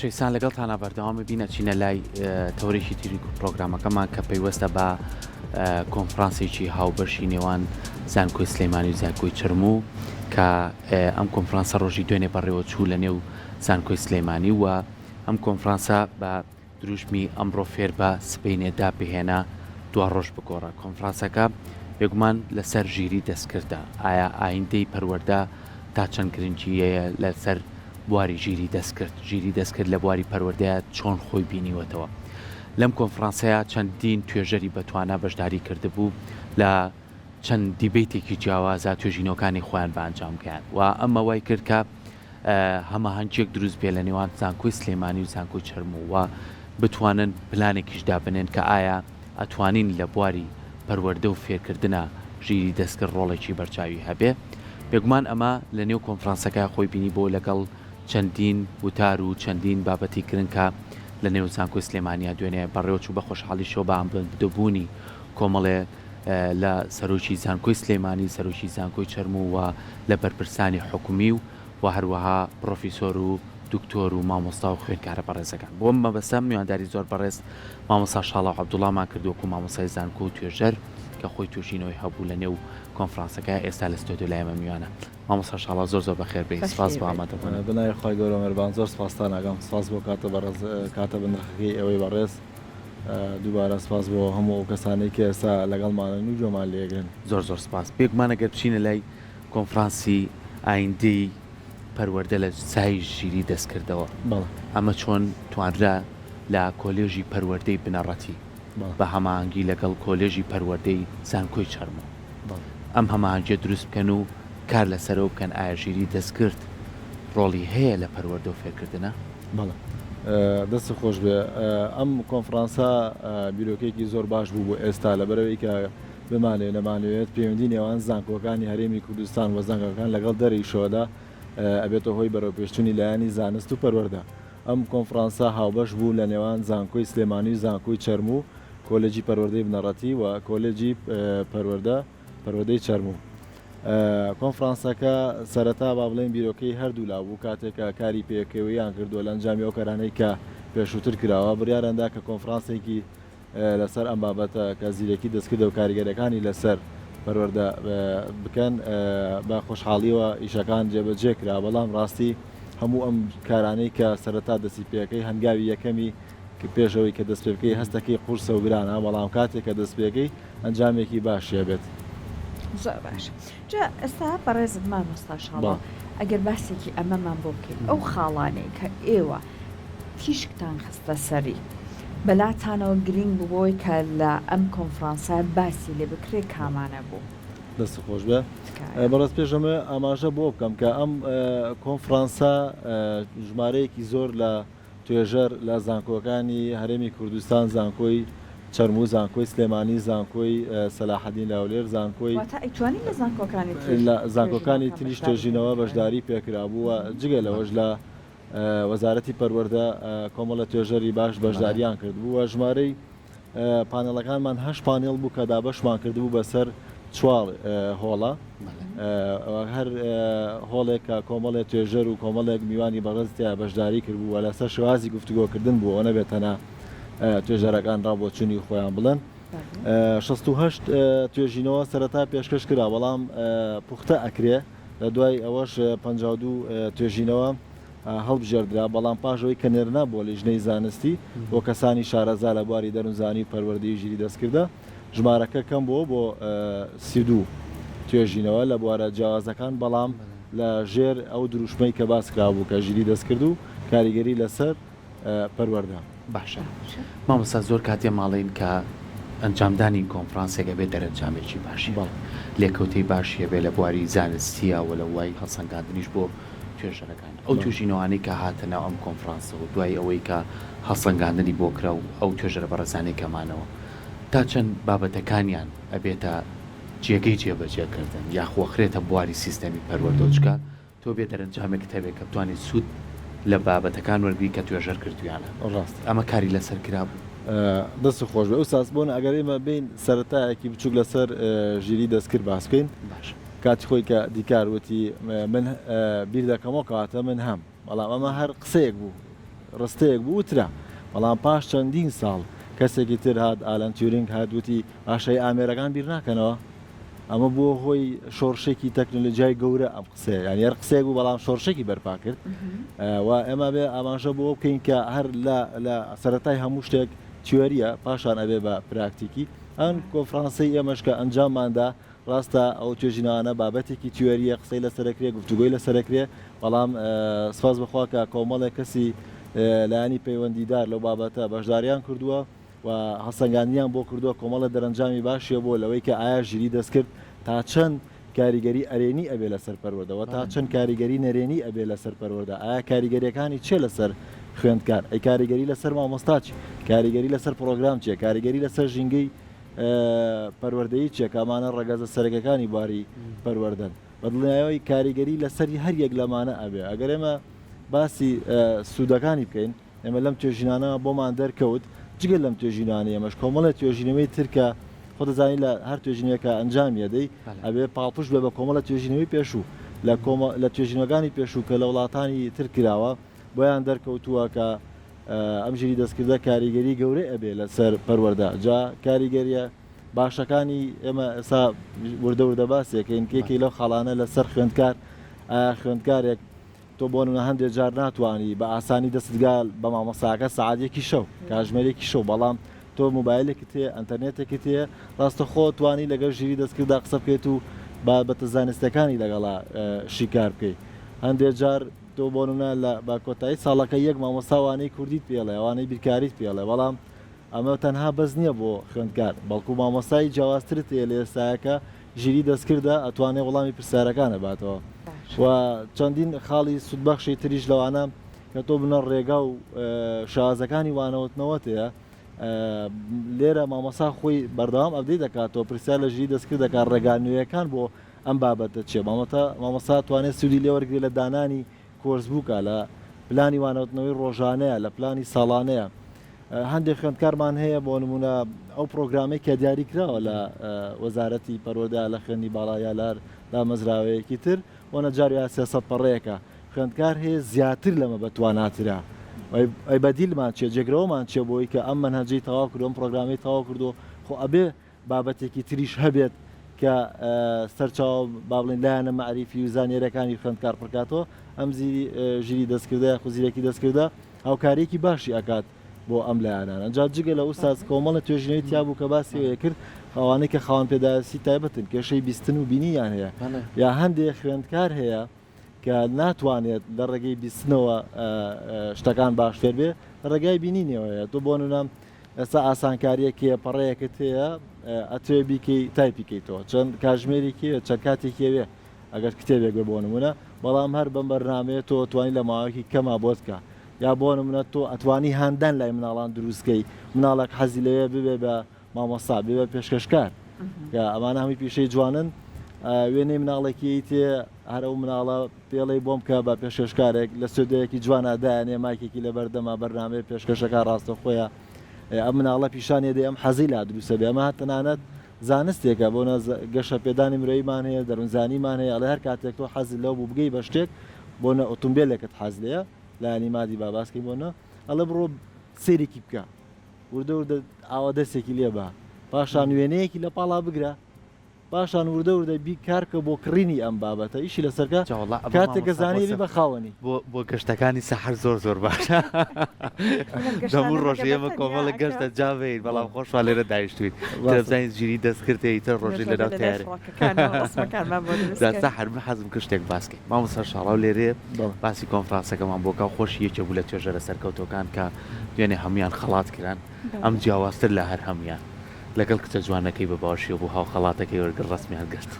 خۆشەویستان لەگەڵتانە بەردەوامی بینە چینە لای تەورێکی تیری پرۆگرامەکەمان کە پەیوەستە بە کۆنفرانسێکی هاوبەشی نێوان زانکۆی سلەیمانی و زانکۆی چرموو کە ئەم کۆنفرانسە ڕۆژی دوێنێ بەڕێوە چوو لە نێو زانکۆی سلەیمانی وە ئەم کۆنفرانسە بە دروشمی ئەمڕۆ فێر بە سبەینێدا پێهێنا دوا ڕۆژ بگۆڕە. کۆنفرانسەکە بێگومان لەسەر ژیری دەستکردە. ئایا ئایندەی پەروەردە تا چەند گرنگیەیە لەسەر بواری ژیری دەستکرد لە بواری پەروەردەیە چۆن خۆی بینیوەتەوە. لەم کۆنفرانسەیە چەندین توێژەری بەتوانە بەشداری کردبوو لە چەند دیبیتێکی جیاوازە توێژینەکانی خۆیان بە ئەنجامکەیان و ئەمە وای کرد کە هەماهەنگێک دروست بێ لە نێوان زانکۆی سلەیمانی و زانکۆی چرموو و بتوانن پلانێکیشدا بنێن کە ئایا ئەتوانین لە بواری پەروەردە و فێرکردنە ژیری دەستکرد ڕۆڵێکی بەرچاوی هەبێ. بێگومان ئەمە لە نێو کۆنفرانسەکە خۆی بینی بۆ لەگەڵ چەندین وتار و چەندین بابەتی کردن کە لە نێو زانکۆی سلەیمانیا دوێنێ بەڕێوەچوو بە خۆشحاڵی شۆ بە ئەمبدەبوونی کۆمەڵێ لە سەرۆکی زانکۆی سلەیمانی سەرۆکی زانکۆی چرموو و لە بەرپرسانی حکومی و هەروەها پرۆفیسۆر و دکتۆر و مامۆستا و خوێندکارە بەڕێزەکان. بۆ مەبەستە میوانداری زۆر بەڕێز مامۆستا شاڵاو عەبدوڵڵامان کردووەکو مامۆستای زانکۆ و توێژەر کە خۆی توێژینەوەی هەبوو لە نێو کۆنفرانسەکە ئێستا لە ستۆدیۆ لایمە میوانە. مامۆستا شاڵاو زۆر بەخێر بێت. سپاس بۆ ئامادەبوون. بنای خۆی گەورە مێربان زۆر سپاستان ئەگەم سپاس بۆ کاتە بنرخەکەی ئەوەی بەڕێز دووبارە سپاس بۆ هەموو کەسانەی کە ئێستا لەگەڵمانن و جۆمان لێگرن. زۆر سپاس. بێگومانەگەر بچینە لای کۆنفرانسی ئایندەی پەروەردە لە سای ژیری دەستکردەوە. ئەمە چۆن توانرا لە کۆلێژی پەروەردەی بنەڕەتی بە هەماهەنگی لەگەڵ کۆلێژی پەروەردەی زانکۆی چرموو ئەم هەماهەنگیە دروست بکەن و کار لەسەرەوە بکەن ئایا ژیری دەستکرد ڕۆڵی هەیە لە پەروەردە و فێرکردنە؟ بەڵێ دەستی خۆش بێ. ئەم کۆنفرانسە بیرۆکێکی زۆر باش بوو بۆ ئێستا لەبەرەوەی کە بمانێت نەمانوێت پەیوەندی نێوان زانکۆکانی هەرێمی کوردستان و زانکۆکان لەگەڵ دەرەی شۆدا ئەبێتە هۆی بەرەوپێشچوونی لایەنی زانست و پەروەردە. ئەم کۆنفرانسە هاوبەش بوو لە نێوان زانکۆی سلێمانی و زانکۆی چرموو، کۆلێجی پەروەردەی بنەڕەتی و کۆلێجی پەروەردەی چرموو. کۆنفرانسەکە سەرەتا با بڵێن بیرۆکەی هەردوو لا بوو کاتێکە کاری پێکەوەیان کردووە لە ئەنجامی ئەو کارانەی کە پێشووتر کراوە. بڕیارەندا کە کۆنفرانسێکی لەسەر ئەم بابەتە کە زیرەکی دەستکردە و کاریگەرەکانی لەسەر پەروەردە بکەن بە خۆشحاڵیەوە ئیشەکان جێبەجێ کرا. بەڵام ڕاستی هەموو ئەم کارانەی کە سەرەتا دەستی پێەکەی هەنگاوی یەکەمی پێشەوەی کە دەست پێەکەی هەستەکەی قورسە و گرانە، بەڵام کاتێک کە دەست پێەکەی ئەنجامێکی باشیە بێت. زۆر باش. جا ئێستا بەڕێزت مامۆستا شاڵاو ئەگەر باسێکی ئەمەمان بۆ بکەین ئەو خاڵانەی کە ئێوە تیشکتان خستە سەری بەلاتانەوە گرنگ بووەوەی کە لە ئەم کۆنفرانسە باسی لێ بکرێ کامانە بوو. دەست خۆش بێ. بەڕاست پێشەمە ئاماژە بۆ بکەم کە ئەم کۆنفرانسە ژمارەیەکی زۆر لە توێژەر لە زانکۆکانی هەرێمی کوردستان، زانکۆی چرموو، زانکۆی سلێمانی، زانکۆی سەلاحەدین لاولێر، زانکۆی زانکۆکانی تریش توێژینەوە بەشداری پێکرابووە. جگە لەوەش لە وەزارەتی پەروەردە کۆمەڵە توێژەری باش بەشداریان کردبووە. ژمارەی پانێڵەکانمان 8 پانێڵ بوو کە دابەشمان کردبوو بەسەر 4 هۆڵە. هەر هۆڵێک کە کۆمەڵێک توێژەر و کۆمەڵێک میوانی بەڕێزتیا بەشداری کردبوو و لەسەر شێوازی گفتوگۆکردن بوو ئەوە نەبێتەنە توێژەرەکان ڕابۆچوونی خۆیان بڵێن. 68 توێژینەوە سەرەتا پێشکەش کرا، بەڵام پوختە ئەکرێ لە دوای ئەوەش 52 توێژینەوە هەڵبژێردرا، بەڵام پاشەوەی کە نێرنا بۆ لیژنەی زانستی بۆ کەسانی شارەزا لە بواری دەروونزانی و پەروەردەی ژیری دەستکردە ژمارەکە کەم بۆ 32 توێژینەوە لە بوارە جیاوازەکان، بەڵام لە ژێر ئەو دروشمەی کە باس کرابوو کە ژیری دەستکرد و کاریگەری لەسەر پەروەردە. باشە مامۆستا زۆر کاتێ ماڵین کە ئەنجامدانی کۆنفرانسێکە بێت دەرەنجامێکی باشی لێکەوتەی باشیە بێ لە بواری زانستیەوە لە وای هەڵسەنگاندنیش بۆ توێژەرەکان. ئەو توێژینەوەی کە هاتنە ئەم کۆنفرانسە و دوای ئەوەی کە هەڵسەنگاندنی بۆ کرا و ئەو توێژەرە بەڕێزانەی کەمانەوە تا چەند بابەتەکانیان ئەبێتە جێگەی جێبەجێکردن یا خۆخرێتە بواری سیستەمی پەروەردەچکە تۆ بێ دەرەنجامێک تەبێت کە بتوانێت سوود لە بابەتەکان وەرگری کە توێژەر کردویانە. ڕاست ئەمە کاری لەسەر کرابوو. دەست خۆش بێ. ئەوساس بۆن ئەگەر ئێمە بین سەرەتایەکی بچووک لەسەر ژیری دەستکرد باس بکەین. کاتی خۆی کە دیکار وتی من بیر دەکەمەوە کەواتە من هەم، بەڵام ئەمە هەر قسەیەک بوو ڕستەیەک بووترا بەڵام پاش چەندین ساڵ کەسێکی تر هات ئالەن تیورینگ هاتووتی ئاشای ئامێرەکان بیر ناکەنەوە ئەمە بۆ هۆی شۆڕشێکی تەکنۆلۆژیای گەورە ئەم قسێ ینی هەر قسێک بوو بەڵام شۆڕشێکی بەرپا کرد و ئێمە بێ ئاماژە بۆ بکەین کە هەر لە سەرەتای هەموو شتێک تیۆریە پاشان ئەبێ بە پراکتیکی ئەن کۆنفرانسی ئێمەش کە ئەنجامماندا ڕاستە ئەو توێژینانە بابەتێکی تیۆریە قسەی لەسەرکرێ گفتوگۆی لەسەرکرێ بەڵام سپاس بخوا کە کۆمەڵێک کەسی لایانی پەیوەندیدار لەو بابەتە بەشداریان کردووە و هەسەنگاندیان بۆ کردووە کۆمەڵە دەرەنجامی باشیە بۆ لەوەی کە ئایا ژیری دەست کرد تا چەند کاریگەری ئەرێنی ئەبێ لەسەر پەروەردەوە تا چەند کاریگەری نەرێنی ئەبێ لەسەر پەروەردە ئایا کاریگەریەکانی چێ لەسەر خوێندکار ئەی کاریگەری لەسەر مامۆستاچ کاریگەری لەسەر پرۆگرام چیە کاریگەری لەسەر ژینگەی پەروەردەیی چێک ئەمانە ڕەگەزە سەرەکەەکانی باری پەروەردەن بەدڵنیایەوەی کاریگەری لەسەر هەر یەک لەمانە ئەبێ ئەگەر ئێمە باسی سوودەکانی بکەین ئێمە لەم توێژینانە بۆمان دەرکەوت جگە لەم توێژینانە ئێمەش کۆمەڵە توێژینەوەی ترکە خۆ دەزانین لە هەر توێژینەکە ئەنجامیە دەی ئەبێ پاڵپوش بێ بە کۆمەڵە توێژینەوەی پێشوو لە توێژینەکانی پێشوو کە لە وڵاتانی تر کراوە بۆیان دەرکەوتووە کە ئەم ژیری دەستکردە کاریگەری گەورەی ئەبێ لەسەر پەروەردە جا کاریگەریە باشەکانی ئێمە ئێستا وردە باسێکین کێکی لەو خاڵانە لەسەر خوێندکار خوێندکارێک تۆ بۆ نمونە هەندێک جار ناتوانانی بە ئاسانی دەستگال بە مامۆستاکە سعادێکی شەو کاژمێرێکی شەو بەڵام تۆ مۆبایلێکی تێ ئەتەرنێتێکی تێ ڕاستە خۆ توانی لەگەڵ ژیری دەستکردا قسە بکەیت و بابەتە زانستەکانی لەگەڵا شیکار بکەیت هەندێک جار تۆ بۆ نمونە لە با کۆتایی ساڵەکە یەک مامۆستاوانەی کوردیت پێڵێ ئەوانەی بیرکاریت پێڵێ بەڵام ئەمە تەنها بەس نییە بۆ خوێندکار بەڵکو مامۆستای جیاوازترت هەیە لە ئێستاەکە ژیری دەستکردە ئەتوانێت وەڵامی پرسیارەکانە باتەوە و چەندین خاڵی سودبەخشی تریش لەوانە کە تۆ بنە ڕێگا و شازەکانی وانەوتنەوەتەیە لێرە مامۆسا خۆی بەردەوام ئەبدەی دەکاتەوە پرسیار لە ژیری دەستکرد دەکات ڕێگانوێیەکان بۆ ئەم بابەتە چێ مامۆسا توانێت سوودی لێوەرگێ لە دانانی کۆرسبووکە لە پلانی وانەوتنەوەی ڕۆژانەیە لە پلانی ساڵانەیە هەندێک خوێندکارمان هەیە بۆ نمونە ئەو پرۆگرامی کە دیاری کراوە لە وەزارەتی پەروەردە لە خوێنی باڵایە لار دامەزراوەیەکی تر وەنە جارویا سێسەد پەڕەیەەکە خوێندکار هەیە زیاتر لەمە بەتواناترا ئەی بەدیلمان چێ جێگرەوەمان چێ بۆی کە ئەم منهەجەی تەواو کردو ئەم پرۆگرامی تەواو کردو خۆ ئەبێ بابەتێکی تریش هەبێت کە سەرچاو با بڵێن لایەنە مەعریفی و زانێرەکانی خوێندکار پڕکاتەوە ئەم ژیری دەستکردە خوزیرێکی دەستکردە هاوکارێکی باشی ئەکات بۆ ئەم لایەنان ئەنجا جگە لە ئوستاز کۆمەڵە توێژینەوەی تیا بوو کە باسیەیە کرد ئەوانەی کە خاوەن پێداسی تایبەتن کێشەی بیستن و بینییان هەیە یا هەندێک خوێندکار هەیە کە ناتوانێت لە ڕێگەی بیستنەوە شتەکان باش فێر بێ ڕێگای بینینەوەیە تۆ بۆ نونام ئێستا ئاسانکاریەکێ پەڕەیەکت هەیە ئەتوێ بیکەی تایپیکەیتەوە چەند کاژمێرێکی چەند کاتێکیەوێ ئەگەر کتێبێک بۆ نمونە بەڵام هەر بەم بەرنامەیە تۆ توانی لە ماوەیەکی کەما بۆتکە یا بۆ نمونە تۆ ئەتوانی هاندان لای مناڵان دروستکەی مناڵک حەزی لەوێ ببێ بە مامۆستا ببێ پێشکەشکار یا ئەمانە هەمی پیشەی جوانن وێنەی مناڵێکی تێ هەرەو مناڵە پێڵی بۆم کە بە پێشکەشکارێک لە سودەیەکی جوانەدایانێ ماکێکی لە بەردەما بەرنامەیە پێشکەشەکە ڕاستە خۆیە ئەم مناڵە پیشانێ دێ ئەم حەزی لا دروستە بێ ئەمە تەنانەت زانستێکە بۆ گەشە پێدانی مرۆیمان هەیە دەروونزانیمان هەیە ئەڵێ هەر کاتێک تۆ حەزی لەو بوو بگەی بە شتێک بۆ نە ئۆتۆمبیلێکت حەز لەیە لایانی مادی باباسکی بۆنە ئەڵە بڕۆ سێرێکی بکە وردە وردە ئاوا دەستێکی لێ بە پاشان وێنەیەکی لە پاڵا بگرە پاشان وردە وردە بی کارکە بۆ کڕینی ئەم بابەتە ئیشی لەسەرکە کاتێک گەزانانی بە خاوەنی بۆ گەشتەکانی سەحر زۆر باشە دەموو ڕۆژی ئێمە کۆمەڵە گەشتە جاوین بەڵام خۆشوا لێرە دایشتوین تەلەڤیزیۆن ژیری دەستکردی تر ڕۆژی لەناو تیارێ سەحر من حەزم کرد شتێک باسکەین مامۆستا شاڵاو لێرێ باسی کۆنفرانسەکەمان بۆکە خۆشی یەکێ بوو لە توێژەرە سەرکەوتەکان کە دوێنێ هەمویان خەڵات کران ئەم جیاوازتر لە هەر هەمویان لەگەڵ کچە جوانەکەی بە باشی بوو هاو خەڵاتەکەی وەرگرت ڕسمیان گرت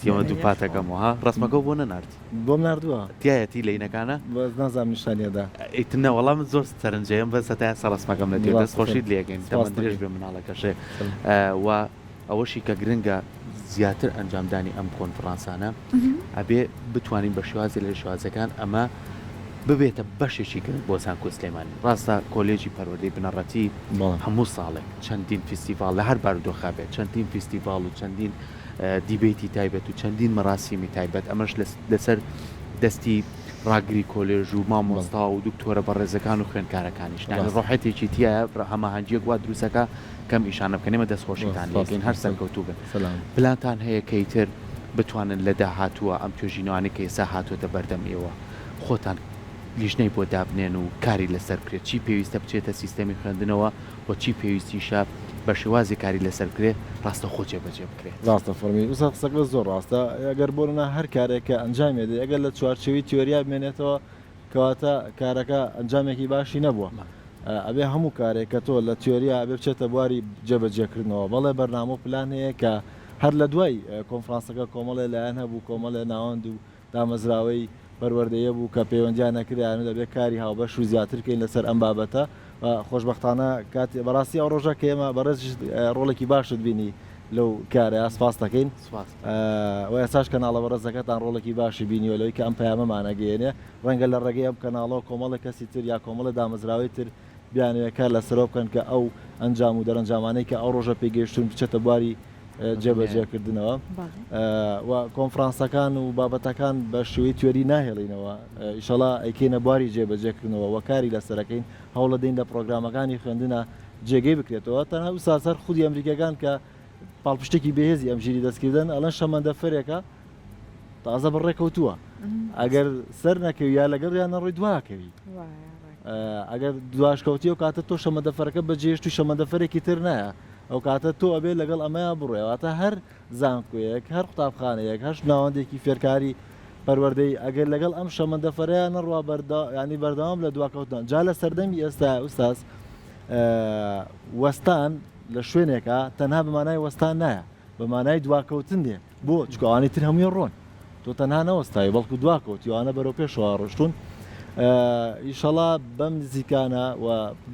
ئێمە دوو پاتەکەمەوە ڕسمەکە بۆ نەناردی بۆم نردووە تایەتی لەینەکانە بەس نازام نیشانیەدا ئیتنە وەڵام زۆر سەرنجەیەم بە سەتای ڕسمەکەم لە دەست خۆشیت لێگەین دەمە درێژ بێ مناڵەکەشێ و ئەوەشی کە گرنگە زیاتر ئەنجامدانی ئەم کۆنفرانسانە ئەبێ بتوانین بە شێوازی لە شێوازەکان ئەمە ببێتە بەشێکی گرنگ بۆ زانکۆ سلێمانی ڕاستە کۆلێجی پەروەردەی بنەڕەتی هەموو ساڵێک چەندین فیستیڤال لە هەر بارودۆخا بێت چەندین فیستیڤال و چەندین دیبێتی تایبەت و چەندین مەراسیمی تایبەت ئەمەش لەسەر دەستی ڕاگری کۆلێژ و مامۆستا و دکتۆرە بەڕێزەکان و خوێندکارەکانیش ڕۆحەتێکی تایە هەماهەنگیەک وا دروستەکە کەم ئیشانە بکەنێمە دەستخۆشیتان لێگەین هەر سەرکەوتوو بن پلانتان هەیە کەیتر بتوانن لە داهاتووە ئەم توێژینەوانی کە ئێستا هاتوۆتە بەردەم ئێوە خۆتان لیژنەی بۆ دابنێن و کاری لەسەر بکرێت چی پێویستە بچێتە سیستەمی خوێندنەوە بۆ چی پێویستیشە بە شێوازی کاری لەسەر بکرێت ڕاستە خۆ جێبەجێ بکرێت ڕاستە فەرمی وسە قسەکە زۆر ڕاستە ئەگەر بۆنە هەر کارێکە ئەنجامێت ئەگەر لە چوارچەوی تیۆریا بمێنێتەوە کەواتە کارەکە ئەنجامێکی باشی نەبووە ئەبێ هەموو کارێکە تۆ لە تیۆریا ئەبێ بچێتە بواری جێبەجێکردنەوە بەڵێ بەرنامە و پلان هەیە کە هەر لە دوای کۆنفرانسەکە کۆمەڵێ لایەن هەبوو کۆمەڵێ ناوەند و دامەزراوەی پەروەردەیە بوو کە پەیوەندیان نەکریان دەبێت کاری هاوبەش و زیاترکەین لەسەر ئەم بابەتە خۆشببختانە کاتی بەڕاستی ئەو ڕۆژە کە ئێمە بەڕێز ڕۆڵێکی باشت بینی لەو کارە سپاس دەکەین و ئێساش کەناڵە بەڕێزەکەتان ڕۆڵێکی باشی بینیوە لەوەی کە ئەم پەیامەمانەگەێنێ ڕەنگە لە ڕێگەی ئەم کەناڵەوە کۆمەڵە کەسی تر یا کۆمەڵە دامەزراوی تر بیانوێکە لەسەرۆ بکەن کە ئەو ئەنجام و دەرەنجامانەی کە ئەو ڕۆژە پێگەیشتون بچێتە بواری جێبەجێکردنەوە و کۆنفرانسەکان و بابەتەکان بە شێوەی توێری ناهێڵینەوە ئیشەڵا ئەیکەینە بواری جێبەجێکردنەوە و کاری لەسەرەکەین هەوڵە دەین لە پرۆگرامەکانی خوێندنە جێگەی بکرێتەوە تەنها ساسەر خودی ئەمریکەکان کە پاڵپشتێکی بەهێزی ئەم ژیری دەستکردن ئەلەن شەمەندەفەرێکە تازە بڕێکەوتووە ئەگەر سەر نەکەوی یا لەگەڵ یان نەڕۆی دواکەوی ئەگەر دواشکەوتی و کاتە تۆ شەمەندەفەرەکە بەجێشت و شەمەندەفەرێکی تر نایە ئەو کاتە تۆ ئەبێ لەگەڵ ئەمەیان بڕێواتە هەر زانکۆیەک هەر قوتابخانەیەک هەر ناوەندێکی فێرکاری پەروەردەی ئەگەر لەگەڵ ئەم شەمەندەفەرەیان نەڕوا ینی بەردەوام لە دواکەوتن جا لە سەردەمی ئێستا ئوستاز وەستان لە شوێنێکە تەنها بمانای وەستان نایە بەمانای دواکەوتن دێ بۆ چکوانی تر هەمووی ڕۆن تۆ تەنها نەوەستایی بەڵکو دواکەوتیوانە بەرەو پێشەوە ڕۆشتون ئیشەڵا بەم نزیکانە و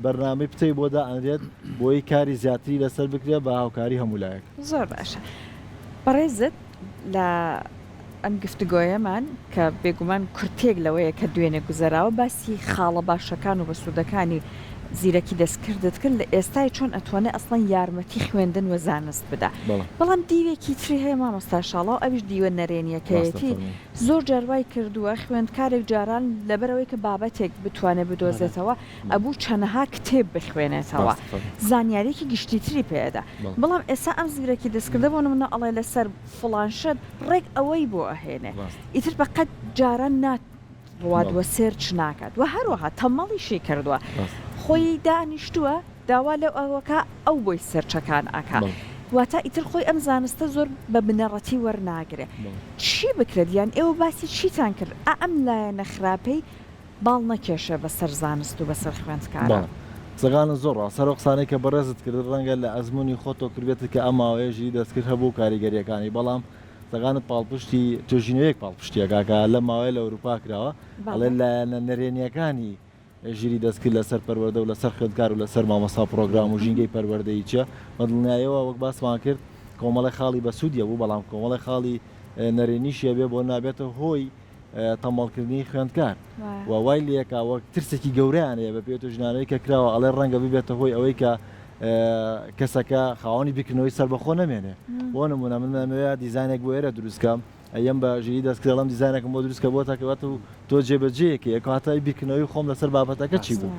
بەرنامەی پتەی بۆدا ئەنرێت بۆی کاری زیاتری لەسەر بکرێت بە هاوکاری هەمولایەک زۆر باشە بەڕێزت لە ئەم گفتگۆیەمان کە بێگومان کورتێک لەوەیە کە دوێنێ گوزەراوە باسی خاڵە باشەکان و بەسوودەکانی زیرەکی دەستکردت کرد لە ئێستای چۆن ئەتوانێت ئەسڵەن یارمەتی خوێندن و زانست بدا بەڵام دیوێکی تری هەیە مامۆستا شاڵاو ئەویش دیوە نەرێنیەکەیەتی زۆر جاروای کردووە خوێندکارێک جاران لەبەرەوەی کە بابەتێک بتوانێت بدۆزێتەوە ئەبوو چەندەها کتێب بخوێنێتەوە زانیارێکی گشتیتری پێدا بەڵام ئێستا ئەم زیرەکی دەستکردە بۆ منە ئەڵێ لەسەر فڵانشت ڕێک ئەوەی بۆ ئەهێنێ ئیتر بەقەت جاران ڕوادوە سێرچ ناکات و هەروەها تەمەڵیشی کردووە خۆی دانیشتووە داوا لەو ئەوەکە ئەو بۆی سەرچەکان ئاکا واتە ئیتر خۆی ئەم زانستە زۆر بە بنەڕەتی وەرناگرێ چی بکرێت یان ئێوە باسی چیتان کرد ئەم لایە نەخراپەی باڵ نەکێشە بەسەر زانست و بەسەر خوێندکارە سەگانە زۆر سەر قسانەی کە بەڕێزت کرد ڕەنگە لە ئەزمموی خۆتۆ کردێتە کە ئەماوەیەژی دەستکرد هەبوو کاریگەریەکانی بەڵام سەگانت پاڵپشتی توێژینەیەک پاڵپشتیەکە لە ماوەی لە ئەوروپا کراوە ئەڵێ لایەنە نەرێنیەکانی ژیری دەستکرد لەسەر پەروەردە و لەسەر خوێندکار و لەسەر مامۆستا پرۆگرام و ژینگەی پەروەردەی چە مەدڵنیایەوە وەک باسمان کرد کۆمەڵی خاڵی بەسوودیە بوو بەڵام کۆمەڵی خاڵی نەرێنیشیە بێ بۆ نابێتە هۆی تەمەڵکردنی خوێندکار و وای لەکە وەک ترسێکی گەورەیانەیە بە پێ ژنانەوەی کە کراوە ئەڵێ ڕەنگە ببێتە هۆی ئەوەی کە کەسەکە خاوەنی بکردنەوەی سەر بەخۆ نەمێنێ بۆ نمونە منەوەیە دیزانێک بۆ ئێرە دروستکەم ئەم بە ژیری دەستکردڵم دیزانێکم بۆ دروستکە بۆ تاکەوێت و تۆ جێبەجەیەکی کاتای بیرکردنەوەی خۆم لەسەر بابەتەکە چی بوو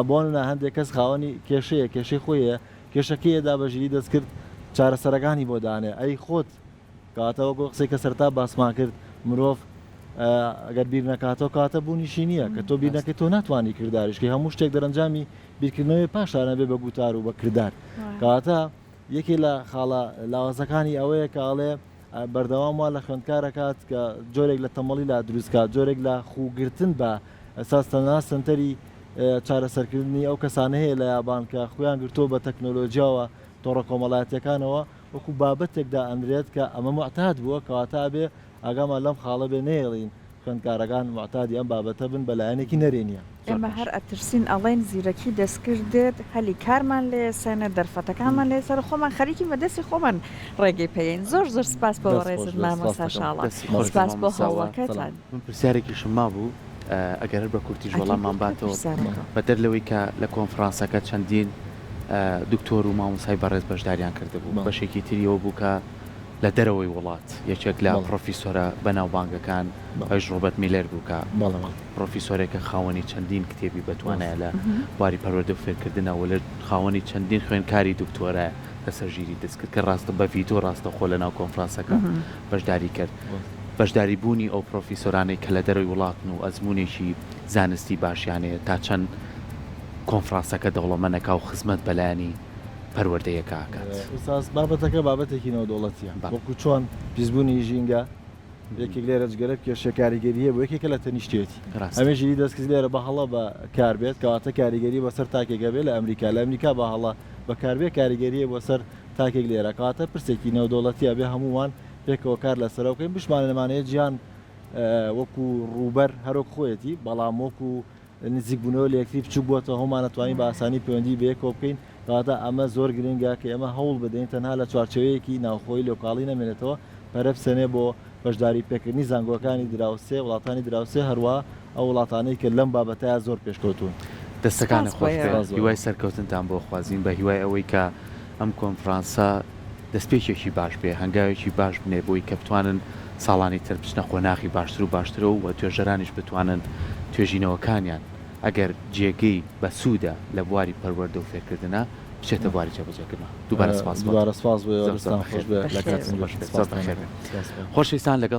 بۆنە هەندێک کەس خاوەنی کێشەیە کێشەی خۆیە کێشەکەیەدا بە ژیری دەستکرد چارەسەرەکانی بۆ دانێ ئەی خۆت کاتەوە بۆ قسەی کە سەرتا باسمان کرد مرۆڤ ئەگەر بیر نەکاتەوە کاتە بوونیشی نییە کە تۆ بیر نەکەی تۆ ناتوانانی کرداریشکی هەموو شتێک دەرەنجامی بیرکردنەوەی پاشانە بێ بە گوتار و بە کردار کاتە یەکی لە خاڵە لاوازەکانی ئەوەیە کاڵێ بەردەوام وا لە خوێندکارەکات کە جۆرێک لە تەمەڵی لا دروستکات جۆرێک لە خوگرتن بە ئەساستەنا سنتەری چارەسەرکردنی ئەو کەسانە هەیە لە یابان کە خۆیان گرتۆ بە تەکنۆلۆژیاوە تۆڕە کۆمەڵایەتەکانەوە وەکو بابەتێکدا ئەمرێت کە ئەمە معتاد بووە کەواتە بێ ئاگامان لەم خاڵە بێ نێڵین خوێندکارەکان معتادی ئەم بابەتە بن بەلایەنێکی نەرێنیە ئێمە هەر ئەترسین ئەڵێن زیرەکی دەستکردێت هەلی کارمان لێ سەنە دەرفەتەکانمان لێ سەر خۆمان خەریکی مەدەستی خۆمان ڕێگەی پێین زۆر زۆر سپاس بۆ ڕێزت مامۆستا شاڵە سپاس بۆ هەوڵەکەتان من پرسیارێکیشم مابوو ئەگەر بە کورتیش وەڵاممان باتەوە بە دەرلەوەی کە لە کۆنفرانسەکە چەندین دکتۆر و مامۆسای بەڕێز بەشداریان کردبوو بەشێکی تریەوە بوو کە لە دەرەوەی وڵات یەکێک لە بەڵێ. پرۆفیسۆرە بەناوبانگەکان بەڵێ. ئەوش ڕۆبەت میلەر بوو کە بەڵێ پرۆفیسۆرێکە خاوەنی چەندین کتێبی بەتوانایە لە باری پەروەردە و فێرکردنەوە لە خاوەنی چەندین خوێندکاری دکتۆرە لەسەر ژیری دەستکرد کە ڕاستە بە ڤیدۆ ڕاستەخۆ لە ناو کۆنفرانسەکە بەشداری کرد. بەشداری بوونی ئەو پرۆفیسۆرانەی کە لە دەرەوەی وڵاتن و ئەزمونێکی زانستی باشیانەیە تا چەند کۆنفرانسەکە دەوڵەمەندەکە و خزمەت بەلایانی پەروەردەیەکە ئاکات. ئوستاز بابەتەکە بابەتێکی نەودەوڵەتیە بەڵێ. وەکو چۆن پیسبوونی ژینگە یەکێک لێرە جگەرە کێشە کاریگەریە بۆ یەکێکە لە تەنیشتێتی ڕاست. ئەمێژی دەستکرد لێرە بە هەڵە بە کار بێت کەواتە کاریگەری بەسەر تاکێکە بێت لە ئەمریکا لە ئەمریکا بە هەڵە بەکاربێ کاریگەریە بۆ سەر تاکێک لێرە کاتە پرسێکی نەودەوڵەتیە بێ هەمووان پێکەوە کار لەسەرەوە بکەین بشمانە لەمانەیە گیان وەکو ڕوبەر هەرۆک خۆیەتی بەڵام وەکو نزیکبوونەوە لە یەکتری بچوو بووەوە هەمانەتوانین بە ئاسانی پەیوەندی بەیەکەوە بکەین کەواتە ئەمە زۆر گرنگە کە ئێمە هەوڵ بدەین تەنها لە چوارچەوەیەکی ناوخۆی لۆکاڵی نەمێنێتەوە پەرە بسەنێ بۆ بەشداری پێکردنی زانگۆکانی دراوسێ وڵاتانی دراوسێ هەروە ئەو وڵاتانەی کە لەم بابەتەیە زۆر پێشکەوتون دەستەکانە سپاس خۆش بۆ. هیوای سەرکەوتنتان بۆ خوازیین بە هیوای ئەوەی کە ئەم کۆنفرانسە دەستپێکێکی باش بێ هەنگاوێکی باش بنێ بۆی کە بتوانن ساڵانی تر بچنە خۆناغی باشتر و باشترەوە و توێژەرانیش بتوانن توێژینەوەکانیان ئەگەر جێگەی بە سوودە لە بواری پەروەردە و فێرکردنە بچێتە بواری جێبەجێکردنەوە. دووبارە سپاس بۆ. دووبارە سپاس بۆ زۆر ئێوەستان خۆش بێ لە کاتتان خۆشەویستان لەگەڵ